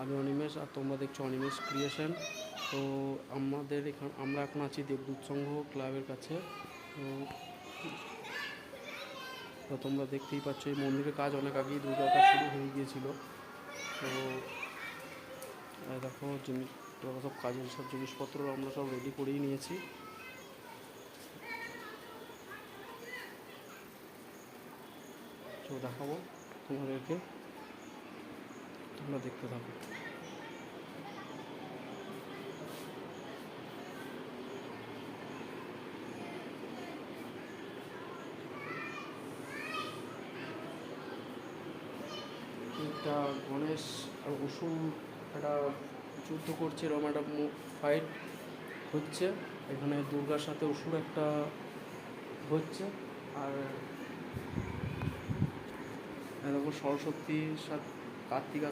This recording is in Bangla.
আমি অনিমেষ আর তোমরা দেখছো অনিমেষ ক্রিয়েশন। তো আমরা এখন আছি দেবদূত সংঘ ক্লাবের কাছে। তো তোমরা দেখতেই পাচ্ছ এই মন্দিরের কাজ অনেক আগেই দুর্গার কাজ শুরু হয়ে গিয়েছিল। তো দেখো সব কাজের সব জিনিসপত্র আমরা সব রেডি করেই নিয়েছি। তো দেখাবো তোমাদেরকে, তোমরা দেখতে থাকো। একটা গণেশ আর অসুর একটা যুদ্ধ করছে, এরকম একটা ফাইট হচ্ছে এখানে। দুর্গার সাথে অসুর একটা হচ্ছে। আর দেখো সরস্বতীর সাথে কার্তিক